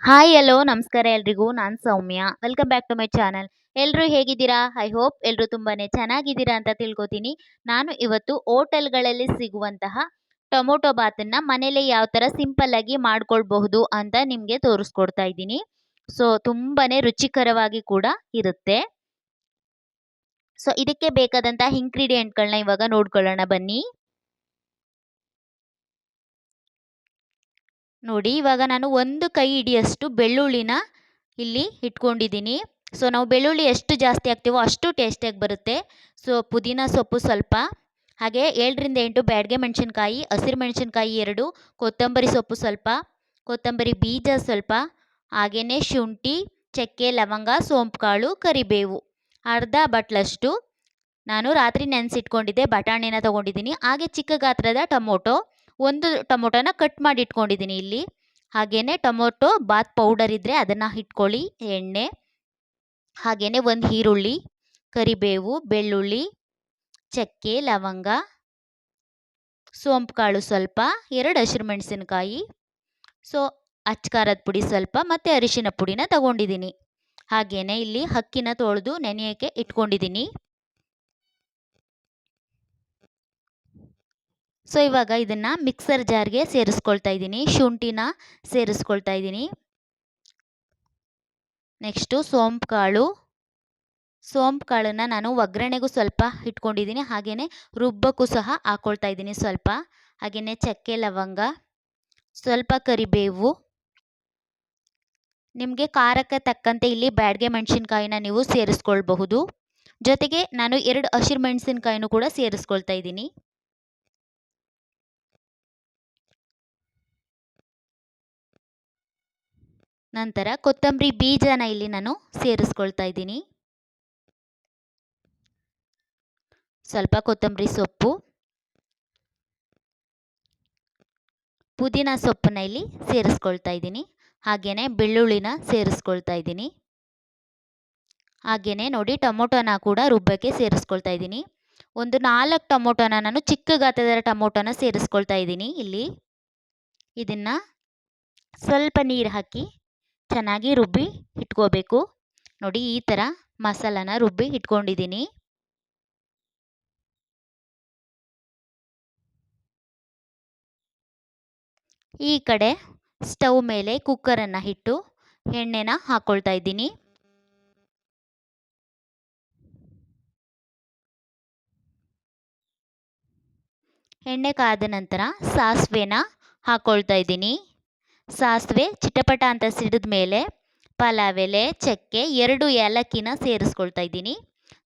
Hi hello ನಮಸ್ಕಾರ ಎಲ್ರಿಗೂ ನಾನು Soumya welcome back to my channel. ಎಲ್ಲರೂ ಹೇಗಿದ್ದೀರಾ? ಐ ಹೋಪ್ ಎಲ್ಲರೂ ತುಂಬಾನೇ ಚೆನ್ನಾಗಿದ್ದೀರಾ ಅಂತ ತಿಳ್ಕೊತೀನಿ. ನಾನು ಇವತ್ತು ಹೋಟೆಲ್ಗಳಲ್ಲಿ ಸಿಗುವಂತಹ ಟೊಮೊಟೊ ಬಾತನ್ನ ಮನೇಲಿ ಯಾವ ಥರ ಸಿಂಪಲ್ ಆಗಿ ಮಾಡ್ಕೊಳ್ಬಹುದು ಅಂತ ನಿಮಗೆ ತೋರಿಸ್ಕೊಡ್ತಾ ಇದ್ದೀನಿ. ಸೊ ತುಂಬಾನೇ ರುಚಿಕರವಾಗಿ ಕೂಡ ಇರುತ್ತೆ. ಸೊ ಇದಕ್ಕೆ ಬೇಕಾದಂತಹ ಇಂಗ್ರೀಡಿಯೆಂಟ್ಗಳನ್ನ ಇವಾಗ ನೋಡ್ಕೊಳ್ಳೋಣ ಬನ್ನಿ. ನೋಡಿ, ಇವಾಗ ನಾನು ಒಂದು ಕೈ ಹಿಡಿಯಷ್ಟು ಬೆಳ್ಳುಳ್ಳಿನ ಇಲ್ಲಿ ಇಟ್ಕೊಂಡಿದ್ದೀನಿ. ಸೊ ನಾವು ಬೆಳ್ಳುಳ್ಳಿ ಎಷ್ಟು ಜಾಸ್ತಿ ಹಾಕ್ತೀವೋ ಅಷ್ಟು ಟೇಸ್ಟಿಯಾಗಿ ಬರುತ್ತೆ. ಸೊ ಪುದೀನ ಸೊಪ್ಪು ಸ್ವಲ್ಪ, ಹಾಗೆ 7 ರಿಂದ 8 ಬ್ಯಾಡಗೆ ಮೆಣಸಿನ್ಕಾಯಿ, ಹಸಿರು ಮೆಣಸಿನ್ಕಾಯಿ 2, ಕೊತ್ತಂಬರಿ ಸೊಪ್ಪು ಸ್ವಲ್ಪ, ಕೊತ್ತಂಬರಿ ಬೀಜ ಸ್ವಲ್ಪ, ಹಾಗೆಯೇ ಶುಂಠಿ, ಚಕ್ಕೆ, ಲವಂಗ, ಸೋಂಪು ಕಾಳು, ಕರಿಬೇವು, ಅರ್ಧ ಬಟ್ಲಷ್ಟು ನಾನು ರಾತ್ರಿ ನೆನೆಸಿಟ್ಕೊಂಡಿದ್ದೆ ಬಟಾಣಿನ ತೊಗೊಂಡಿದ್ದೀನಿ. ಹಾಗೆ ಚಿಕ್ಕ ಗಾತ್ರದ ಟೊಮೊಟೊ, ಒಂದು ಟೊಮೊಟೊನ ಕಟ್ ಮಾಡಿ ಇಟ್ಕೊಂಡಿದ್ದೀನಿ ಇಲ್ಲಿ. ಹಾಗೆಯೇ ಟೊಮೊಟೊ ಬಾತ್ ಪೌಡರ್ ಇದ್ದರೆ ಅದನ್ನು ಇಟ್ಕೊಳ್ಳಿ. ಎಣ್ಣೆ, ಹಾಗೆಯೇ ಒಂದು ಈರುಳ್ಳಿ, ಕರಿಬೇವು, ಬೆಳ್ಳುಳ್ಳಿ, ಚಕ್ಕೆ, ಲವಂಗ, ಸೋಂಪು ಕಾಳು ಸ್ವಲ್ಪ, 2 ಹಸಿರು ಮೆಣಸಿನಕಾಯಿ, ಸೊ ಅಚ್ಕಾರದ ಪುಡಿ ಸ್ವಲ್ಪ ಮತ್ತು ಅರಿಶಿನ ಪುಡಿನ ತಗೊಂಡಿದ್ದೀನಿ. ಹಾಗೆಯೇ ಇಲ್ಲಿ ಅಕ್ಕಿನ ತೊಳೆದು ನೆನೆಯೋಕ್ಕೆ ಇಟ್ಕೊಂಡಿದ್ದೀನಿ. ಸೊ ಇವಾಗ ಇದನ್ನು ಮಿಕ್ಸರ್ ಜಾರ್ಗೆ ಸೇರಿಸ್ಕೊಳ್ತಾ ಇದ್ದೀನಿ. ಶುಂಠಿನ ಸೇರಿಸ್ಕೊಳ್ತಾ ಇದ್ದೀನಿ. ನೆಕ್ಸ್ಟು ಸೋಂಪು ಕಾಳನ್ನು ನಾನು ಒಗ್ಗರಣೆಗೂ ಸ್ವಲ್ಪ ಇಟ್ಕೊಂಡಿದ್ದೀನಿ. ಹಾಗೆಯೇ ರುಬ್ಬಕ್ಕೂ ಸಹ ಹಾಕ್ಕೊಳ್ತಾ ಇದ್ದೀನಿ ಸ್ವಲ್ಪ. ಹಾಗೆಯೇ ಚಕ್ಕೆ, ಲವಂಗ, ಸ್ವಲ್ಪ ಕರಿಬೇವು, ನಿಮಗೆ ಖಾರಕ್ಕೆ ತಕ್ಕಂತೆ ಇಲ್ಲಿ ಬ್ಯಾಡಗೆ ಮೆಣಸಿನ್ಕಾಯಿನ ನೀವು ಸೇರಿಸ್ಕೊಳ್ಬಹುದು. ಜೊತೆಗೆ ನಾನು 2 ಹಸಿರು ಮೆಣಸಿನ್ಕಾಯಿನೂ ಕೂಡ ಸೇರಿಸ್ಕೊಳ್ತಾ ಇದ್ದೀನಿ. ನಂತರ ಕೊತ್ತಂಬರಿ ಬೀಜನ ಇಲ್ಲಿ ನಾನು ಸೇರಿಸ್ಕೊಳ್ತಾ ಇದ್ದೀನಿ. ಸ್ವಲ್ಪ ಕೊತ್ತಂಬರಿ ಸೊಪ್ಪು, ಪುದೀನ ಸೊಪ್ಪನ್ನ ಇಲ್ಲಿ ಸೇರಿಸ್ಕೊಳ್ತಾ ಇದ್ದೀನಿ. ಹಾಗೆಯೇ ಬೆಳ್ಳುಳ್ಳಿನ ಸೇರಿಸ್ಕೊಳ್ತಾ ಇದ್ದೀನಿ. ಹಾಗೆಯೇ ನೋಡಿ, ಟೊಮೊಟೊನ ಕೂಡ ರುಬ್ಬಕ್ಕೆ ಸೇರಿಸ್ಕೊಳ್ತಾ ಇದ್ದೀನಿ. ಒಂದು 4 ಟೊಮೊಟೊನ ನಾನು ಚಿಕ್ಕ ಗಾತ್ರದ ಟೊಮೊಟೊನ ಸೇರಿಸ್ಕೊಳ್ತಾ ಇದ್ದೀನಿ ಇಲ್ಲಿ. ಇದನ್ನು ಸ್ವಲ್ಪ ನೀರು ಹಾಕಿ ಚೆನ್ನಾಗಿ ರುಬ್ಬಿ ಇಟ್ಕೋಬೇಕು. ನೋಡಿ, ಈ ಥರ ಮಸಾಲಾನ ರುಬ್ಬಿ ಇಟ್ಕೊಂಡಿದ್ದೀನಿ. ಈ ಕಡೆ ಸ್ಟವ್ ಮೇಲೆ ಕುಕ್ಕರನ್ನು ಇಟ್ಟು ಎಣ್ಣೆನ ಹಾಕ್ಕೊಳ್ತಾ ಇದ್ದೀನಿ. ಎಣ್ಣೆ ಕಾದ ನಂತರ ಸಾಸಿವೆನ ಹಾಕ್ಕೊಳ್ತಾ ಇದ್ದೀನಿ. ಸಾಸಿವೆ ಚಿಟಪಟ ಅಂತ ಸಿಡಿದ ಮೇಲೆ ಪಲಾವ್ ಎಲೆ, ಚಕ್ಕೆ, 2 ಏಲಕ್ಕಿನ ಸೇರಿಸ್ಕೊಳ್ತಾ ಇದ್ದೀನಿ.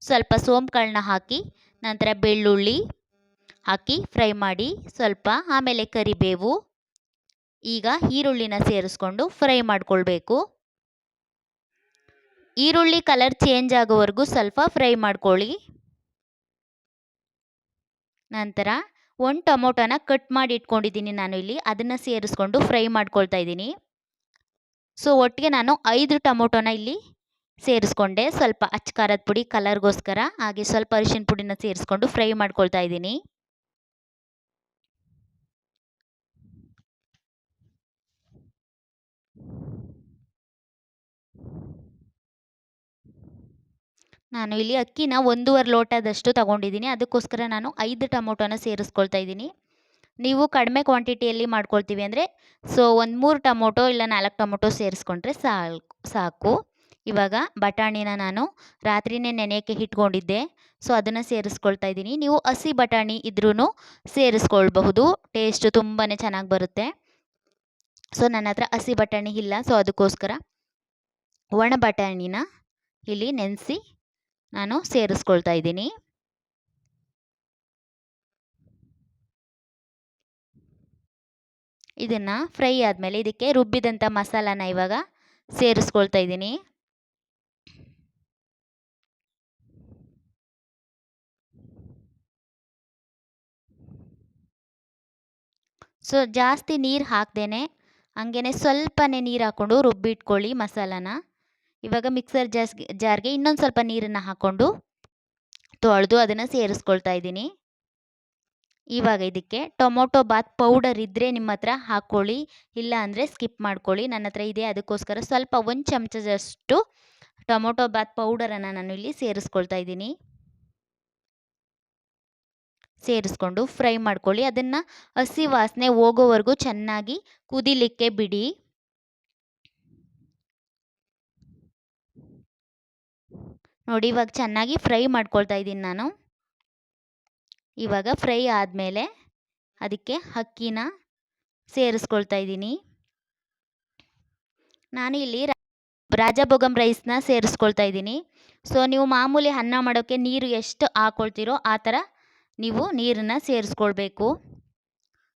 ಸ್ವಲ್ಪ ಸೋಂಪು ಕಾಳನ್ನ ಹಾಕಿ ನಂತರ ಬೆಳ್ಳುಳ್ಳಿ ಹಾಕಿ ಫ್ರೈ ಮಾಡಿ ಸ್ವಲ್ಪ. ಆಮೇಲೆ ಕರಿಬೇವು, ಈಗ ಈರುಳ್ಳಿನ ಸೇರಿಸ್ಕೊಂಡು ಫ್ರೈ ಮಾಡ್ಕೊಳ್ಬೇಕು. ಈರುಳ್ಳಿ ಕಲರ್ ಚೇಂಜ್ ಆಗೋವರೆಗೂ ಸ್ವಲ್ಪ ಫ್ರೈ ಮಾಡ್ಕೊಳ್ಳಿ. ನಂತರ ಒಂದು ಟೊಮೊಟೊನ ಕಟ್ ಮಾಡಿ ಇಟ್ಕೊಂಡಿದ್ದೀನಿ ನಾನು ಇಲ್ಲಿ, ಅದನ್ನು ಸೇರಿಸ್ಕೊಂಡು ಫ್ರೈ ಮಾಡ್ಕೊಳ್ತಾ ಇದ್ದೀನಿ. ಸೊ ಒಟ್ಟಿಗೆ ನಾನು 5 ಟೊಮೊಟೊನ ಇಲ್ಲಿ ಸೇರಿಸ್ಕೊಂಡೆ. ಸ್ವಲ್ಪ ಅಚ್ಕಾರದ ಪುಡಿ ಕಲರ್ಗೋಸ್ಕರ, ಹಾಗೆ ಸ್ವಲ್ಪ ಅರಿಶಿನ ಪುಡಿನ ಸೇರಿಸ್ಕೊಂಡು ಫ್ರೈ ಮಾಡ್ಕೊಳ್ತಾ ಇದ್ದೀನಿ. ನಾನು ಇಲ್ಲಿ ಅಕ್ಕಿನ 1.5 ಲೋಟದಷ್ಟು ತಗೊಂಡಿದ್ದೀನಿ. ಅದಕ್ಕೋಸ್ಕರ ನಾನು 5 ಟೊಮೊಟೊನ ಸೇರಿಸ್ಕೊಳ್ತಾ ಇದ್ದೀನಿ. ನೀವು ಕಡಿಮೆ ಕ್ವಾಂಟಿಟಿಯಲ್ಲಿ ಮಾಡ್ಕೊಳ್ತೀವಿ ಅಂದರೆ ಸೊ ಒಂದು 3 ಟೊಮೊಟೊ ಇಲ್ಲ 4 ಟೊಮೊಟೊ ಸೇರಿಸ್ಕೊಂಡ್ರೆ ಸಾಕು. ಇವಾಗ ಬಟಾಣಿನ ನಾನು ರಾತ್ರಿನೇ ನೆನೆಯೋಕ್ಕೆ ಇಟ್ಕೊಂಡಿದ್ದೆ. ಸೊ ಅದನ್ನು ಸೇರಿಸ್ಕೊಳ್ತಾ ಇದ್ದೀನಿ. ನೀವು ಹಸಿ ಬಟಾಣಿ ಇದ್ರೂ ಸೇರಿಸ್ಕೊಳ್ಬಹುದು, ಟೇಸ್ಟು ತುಂಬಾ ಚೆನ್ನಾಗಿ ಬರುತ್ತೆ. ಸೊ ನನ್ನ ಹತ್ರ ಹಸಿ ಬಟಾಣಿ ಇಲ್ಲ, ಸೊ ಅದಕ್ಕೋಸ್ಕರ ಒಣ ಬಟಾಣಿನ ಇಲ್ಲಿ ನೆನೆಸಿ ನಾನು ಸೇರಿಸ್ಕೊಳ್ತಾ ಇದ್ದೀನಿ. ಇದನ್ನು ಫ್ರೈ ಆದಮೇಲೆ ಇದಕ್ಕೆ ರುಬ್ಬಿದಂಥ ಮಸಾಲಾನ ಇವಾಗ ಸೇರಿಸ್ಕೊಳ್ತಾ ಇದ್ದೀನಿ. ಸೊ ಜಾಸ್ತಿ ನೀರು ಹಾಕ್ದೇನೆ ಹಂಗೇ ಸ್ವಲ್ಪನೇ ನೀರು ಹಾಕ್ಕೊಂಡು ರುಬ್ಬಿಟ್ಕೊಳ್ಳಿ ಮಸಾಲಾನ. ಇವಾಗ ಮಿಕ್ಸರ್ ಜಾರ್ಗೆ ಇನ್ನೊಂದು ಸ್ವಲ್ಪ ನೀರನ್ನು ಹಾಕ್ಕೊಂಡು ತೊಳೆದು ಅದನ್ನು ಸೇರಿಸ್ಕೊಳ್ತಾ ಇದ್ದೀನಿ. ಇವಾಗ ಇದಕ್ಕೆ ಟೊಮೊಟೊ ಬಾತ್ ಪೌಡರ್ ಇದ್ದರೆ ನಿಮ್ಮ ಹತ್ರ ಹಾಕ್ಕೊಳ್ಳಿ, ಇಲ್ಲ ಅಂದರೆ ಸ್ಕಿಪ್ ಮಾಡ್ಕೊಳ್ಳಿ. ನನ್ನ ಹತ್ರ ಇದೆ, ಅದಕ್ಕೋಸ್ಕರ ಸ್ವಲ್ಪ 1 ಚಮಚದಷ್ಟು ಟೊಮೊಟೊ ಬಾತ್ ಪೌಡರನ್ನು ನಾನು ಇಲ್ಲಿ ಸೇರಿಸ್ಕೊಳ್ತಾ ಇದ್ದೀನಿ. ಸೇರಿಸ್ಕೊಂಡು ಫ್ರೈ ಮಾಡ್ಕೊಳ್ಳಿ. ಅದನ್ನು ಹಸಿ ವಾಸನೆ ಹೋಗೋವರೆಗೂ ಚೆನ್ನಾಗಿ ಕುದಿಲಿಕ್ಕೆ ಬಿಡಿ. ನೋಡಿ ಇವಾಗ ಚೆನ್ನಾಗಿ ಫ್ರೈ ಮಾಡ್ಕೊಳ್ತಾ ಇದ್ದೀನಿ ನಾನು. ಇವಾಗ ಫ್ರೈ ಆದಮೇಲೆ ಅದಕ್ಕೆ ಅಕ್ಕಿನ ಸೇರಿಸ್ಕೊಳ್ತಾ ಇದ್ದೀನಿ. ನಾನು ಇಲ್ಲಿ ರಾಜಭೋಗಂ ರೈಸ್ನ ಸೇರಿಸ್ಕೊಳ್ತಾ ಇದ್ದೀನಿ. ಸೊ ನೀವು ಮಾಮೂಲಿ ಅನ್ನ ಮಾಡೋಕ್ಕೆ ನೀರು ಎಷ್ಟು ಹಾಕ್ಕೊಳ್ತೀರೋ ಆ ಥರ ನೀವು ನೀರನ್ನು ಸೇರಿಸ್ಕೊಳ್ಬೇಕು.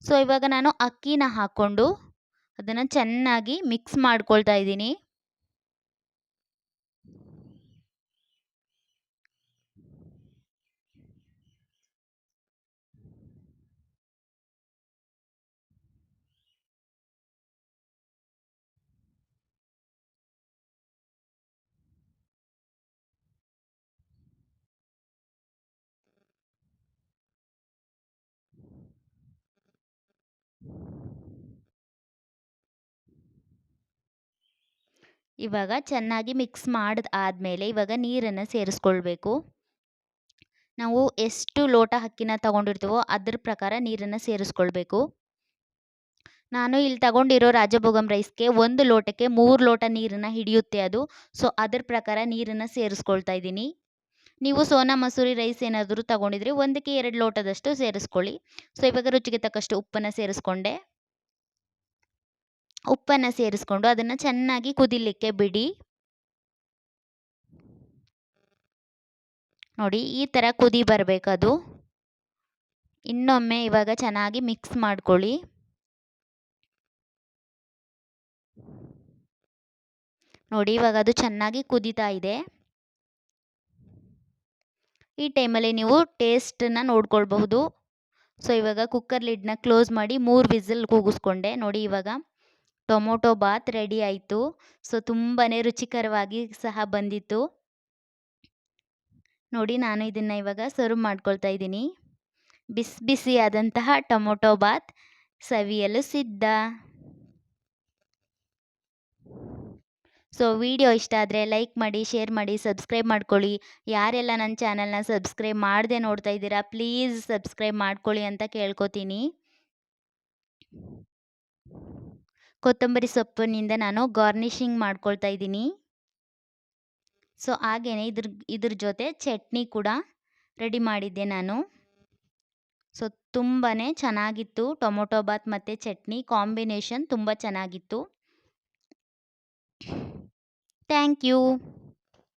ಸೊ ಇವಾಗ ನಾನು ಅಕ್ಕಿನ ಹಾಕ್ಕೊಂಡು ಅದನ್ನು ಚೆನ್ನಾಗಿ ಮಿಕ್ಸ್ ಮಾಡ್ಕೊಳ್ತಾ ಇದ್ದೀನಿ. ಇವಾಗ ಚೆನ್ನಾಗಿ ಮಿಕ್ಸ್ ಆದಮೇಲೆ ಇವಾಗ ನೀರನ್ನು ಸೇರಿಸ್ಕೊಳ್ಬೇಕು. ನಾವು ಎಷ್ಟು ಲೋಟ ಅಕ್ಕಿನ ತಗೊಂಡಿರ್ತೀವೋ ಅದ್ರ ಪ್ರಕಾರ ನೀರನ್ನು ಸೇರಿಸ್ಕೊಳ್ಬೇಕು. ನಾನು ಇಲ್ಲಿ ತಗೊಂಡಿರೋ ರಾಜಭೋಗಂ ರೈಸ್ಗೆ 1 ಲೋಟಕ್ಕೆ 3 ಲೋಟ ನೀರನ್ನು ಹಿಡಿಯುತ್ತೆ ಅದು. ಸೊ ಅದ್ರ ಪ್ರಕಾರ ನೀರನ್ನು ಸೇರಿಸ್ಕೊಳ್ತಾ ಇದ್ದೀನಿ. ನೀವು ಸೋನಾ ಮಸೂರಿ ರೈಸ್ ಏನಾದರೂ ತಗೊಂಡಿದ್ರೆ 1ಕ್ಕೆ 2 ಲೋಟದಷ್ಟು ಸೇರಿಸ್ಕೊಳ್ಳಿ. ಸೊ ಇವಾಗ ರುಚಿಗೆ ತಕ್ಕಷ್ಟು ಉಪ್ಪನ್ನು ಸೇರಿಸ್ಕೊಂಡೆ. ಉಪ್ಪನ್ನು ಸೇರಿಸ್ಕೊಂಡು ಅದನ್ನು ಚೆನ್ನಾಗಿ ಕುದಿಲಿಕ್ಕೆ ಬಿಡಿ. ನೋಡಿ ಈ ಥರ ಕುದಿ ಬರಬೇಕದು. ಇನ್ನೊಮ್ಮೆ ಇವಾಗ ಚೆನ್ನಾಗಿ ಮಿಕ್ಸ್ ಮಾಡ್ಕೊಳ್ಳಿ. ನೋಡಿ ಇವಾಗ ಅದು ಚೆನ್ನಾಗಿ ಕುದೀತಾ ಇದೆ. ಈ ಟೈಮಲ್ಲಿ ನೀವು ಟೇಸ್ಟನ್ನು ನೋಡ್ಕೊಳ್ಬಹುದು. ಸೊ ಇವಾಗ ಕುಕ್ಕರ್ ಲಿಡ್ನ ಕ್ಲೋಸ್ ಮಾಡಿ 3 ವಿಸಿಲ್ ಕೂಗಿಸ್ಕೊಂಡೆ. ನೋಡಿ ಇವಾಗ ಟೊಮೊಟೊ ಬಾತ್ ರೆಡಿ ಆಯಿತು. ಸೊ ತುಂಬಾ ರುಚಿಕರವಾಗಿ ಸಹ ಬಂದಿತ್ತು. ನೋಡಿ ನಾನು ಇದನ್ನು ಇವಾಗ ಸರ್ವ್ ಮಾಡ್ಕೊಳ್ತಾ ಇದ್ದೀನಿ. ಬಿಸಿ ಬಿಸಿಯಾದಂತಹ ಟೊಮೊಟೊ ಬಾತ್ ಸವಿಯಲು ಸಿದ್ಧ. ಸೊ ವಿಡಿಯೋ ಇಷ್ಟ ಆದರೆ ಲೈಕ್ ಮಾಡಿ, ಶೇರ್ ಮಾಡಿ, ಸಬ್ಸ್ಕ್ರೈಬ್ ಮಾಡ್ಕೊಳ್ಳಿ. ಯಾರೆಲ್ಲ ನನ್ನ ಚಾನಲ್ನ ಸಬ್ಸ್ಕ್ರೈಬ್ ಮಾಡದೆ ನೋಡ್ತಾ ಇದ್ದೀರಾ ಪ್ಲೀಸ್ ಸಬ್ಸ್ಕ್ರೈಬ್ ಮಾಡ್ಕೊಳ್ಳಿ ಅಂತ ಕೇಳ್ಕೊತೀನಿ. ಕೊತ್ತಂಬರಿ ಸೊಪ್ಪಿನಿಂದ ನಾನು ಗಾರ್ನಿಷಿಂಗ್ ಮಾಡ್ಕೊಳ್ತಾ ಇದ್ದೀನಿ. ಸೊ ಹಾಗೆಯೇ ಇದ್ರ ಜೊತೆ ಚಟ್ನಿ ಕೂಡ ರೆಡಿ ಮಾಡಿದ್ದೆ ನಾನು. ಸೊ ತುಂಬಾ ಚೆನ್ನಾಗಿತ್ತು. ಟೊಮೊಟೊ ಬಾತ್ ಮತ್ತು ಚಟ್ನಿ ಕಾಂಬಿನೇಷನ್ ತುಂಬ ಚೆನ್ನಾಗಿತ್ತು. Thank you.